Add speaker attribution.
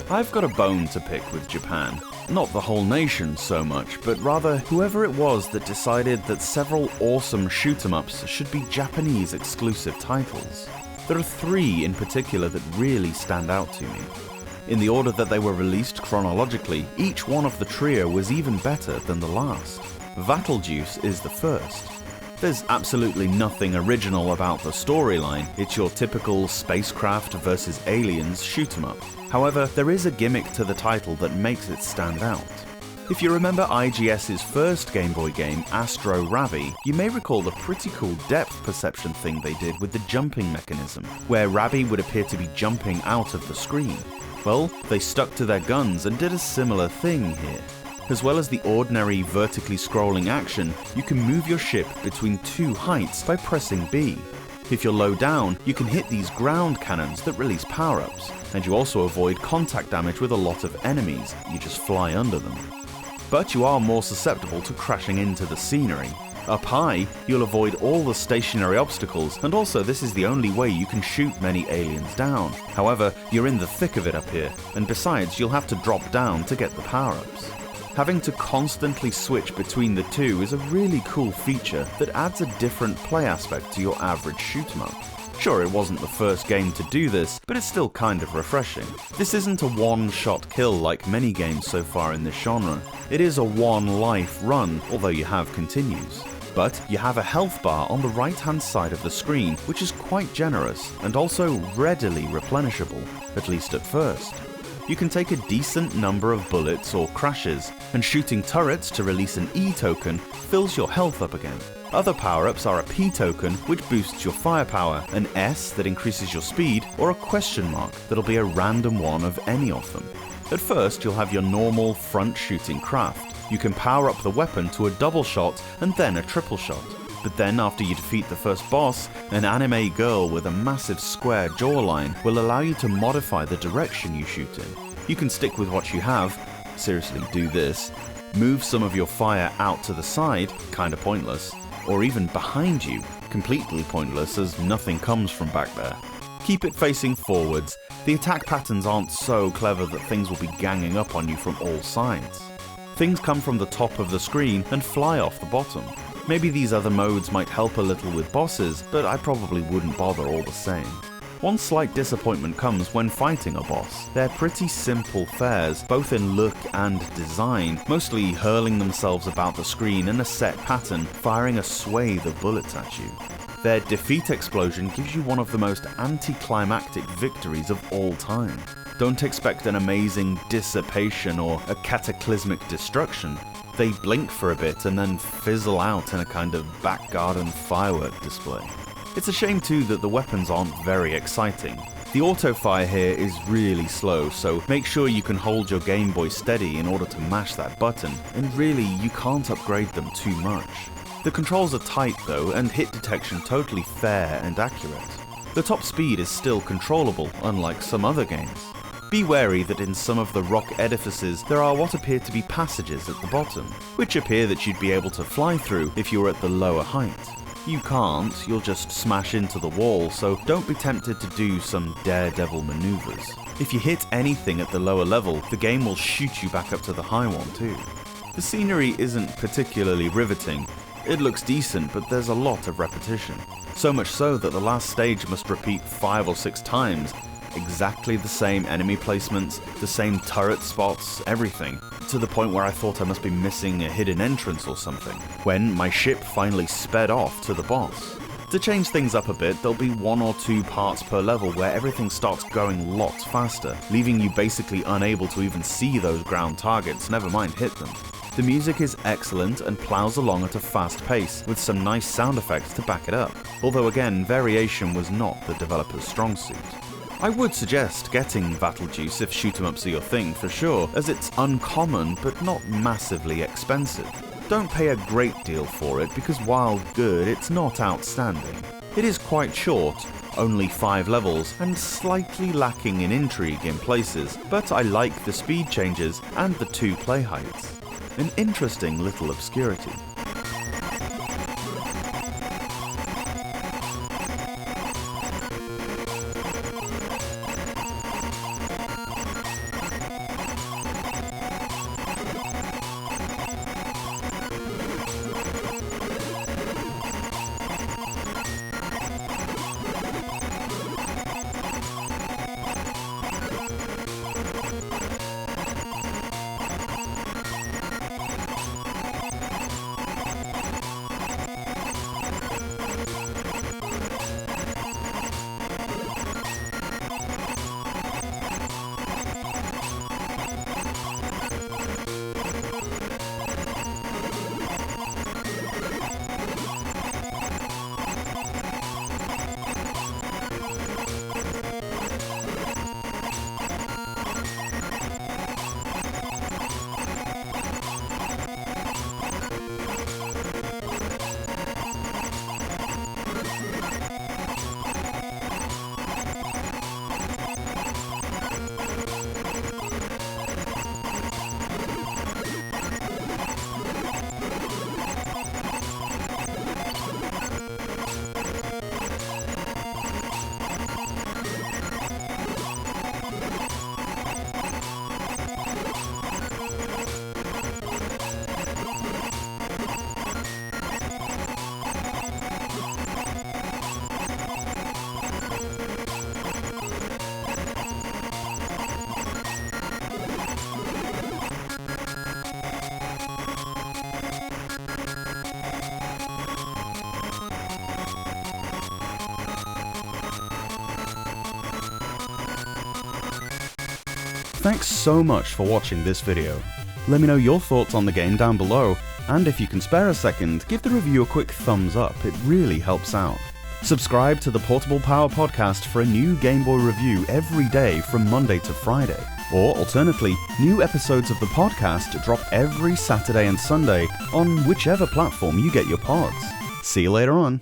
Speaker 1: I've got a bone to pick with Japan. Not the whole nation so much, but rather whoever it was that decided that several awesome shoot-em-ups should be Japanese-exclusive titles. There are 3 in particular that really stand out to me. In the order that they were released chronologically, each one of the trio was even better than the last. Giuce is the first. There's absolutely nothing original about the storyline. It's your typical spacecraft versus aliens shoot-em-up. However, there is a gimmick to the title that makes it stand out. If you remember IGS's first Game Boy game, Astro Rabby, you may recall the pretty cool depth perception thing they did with the jumping mechanism, where Rabby would appear to be jumping out of the screen. Well, they stuck to their guns and did a similar thing here. As well as the ordinary vertically scrolling action, you can move your ship between 2 heights by pressing B. If you're low down, you can hit these ground cannons that release power-ups, and you also avoid contact damage with a lot of enemies, you just fly under them. But you are more susceptible to crashing into the scenery. Up high, you'll avoid all the stationary obstacles, and also this is the only way you can shoot many aliens down. However, you're in the thick of it up here, and besides you'll have to drop down to get the power-ups. Having to constantly switch between the 2 is a really cool feature that adds a different play aspect to your average shoot-em-up. Sure, it wasn't the first game to do this, but it's still kind of refreshing. This isn't a one-shot kill like many games so far in this genre. It is a one-life run, although you have continues. But you have a health bar on the right-hand side of the screen, which is quite generous, and also readily replenishable, at least at first. You can take a decent number of bullets or crashes, and shooting turrets to release an E token fills your health up again. Other power-ups are a P token, which boosts your firepower, an S that increases your speed, or a question mark that'll be a random one of any of them. At first, you'll have your normal front shooting craft. You can power up the weapon to a double shot and then a triple shot. But then after you defeat the first boss, an anime girl with a massive square jawline will allow you to modify the direction you shoot in. You can stick with what you have, seriously do this, move some of your fire out to the side, kinda pointless, or even behind you, completely pointless as nothing comes from back there. Keep it facing forwards. The attack patterns aren't so clever that things will be ganging up on you from all sides. Things come from the top of the screen and fly off the bottom. Maybe these other modes might help a little with bosses, but I probably wouldn't bother all the same. One slight disappointment comes when fighting a boss. They're pretty simple fares, both in look and design, mostly hurling themselves about the screen in a set pattern, firing a swathe of bullets at you. Their defeat explosion gives you one of the most anticlimactic victories of all time. Don't expect an amazing dissipation or a cataclysmic destruction. They blink for a bit and then fizzle out in a kind of back garden firework display. It's a shame too that the weapons aren't very exciting. The auto-fire here is really slow, so make sure you can hold your Game Boy steady in order to mash that button, and really you can't upgrade them too much. The controls are tight though, and hit detection totally fair and accurate. The top speed is still controllable, unlike some other games. Be wary that in some of the rock edifices there are what appear to be passages at the bottom, which appear that you'd be able to fly through if you were at the lower height. You can't, you'll just smash into the wall, so don't be tempted to do some daredevil maneuvers. If you hit anything at the lower level, the game will shoot you back up to the high one too. The scenery isn't particularly riveting. It looks decent, but there's a lot of repetition. So much so that the last stage must repeat 5 or 6 times. Exactly the same enemy placements, the same turret spots, everything, to the point where I thought I must be missing a hidden entrance or something, when my ship finally sped off to the boss. To change things up a bit, there'll be 1 or 2 parts per level where everything starts going lots faster, leaving you basically unable to even see those ground targets, never mind hit them. The music is excellent and plows along at a fast pace, with some nice sound effects to back it up, although again, variation was not the developer's strong suit. I would suggest getting Giuce if shoot-em-ups are your thing for sure, as it's uncommon but not massively expensive. Don't pay a great deal for it because while good, it's not outstanding. It is quite short, only 5 levels, and slightly lacking in intrigue in places, but I like the speed changes and the 2 play heights. An interesting little obscurity. Thanks so much for watching this video. Let me know your thoughts on the game down below, and if you can spare a second, give the review a quick thumbs up, it really helps out. Subscribe to the Portable Power Podcast for a new Game Boy review every day from Monday to Friday. Or alternately, new episodes of the podcast drop every Saturday and Sunday on whichever platform you get your pods. See you later on.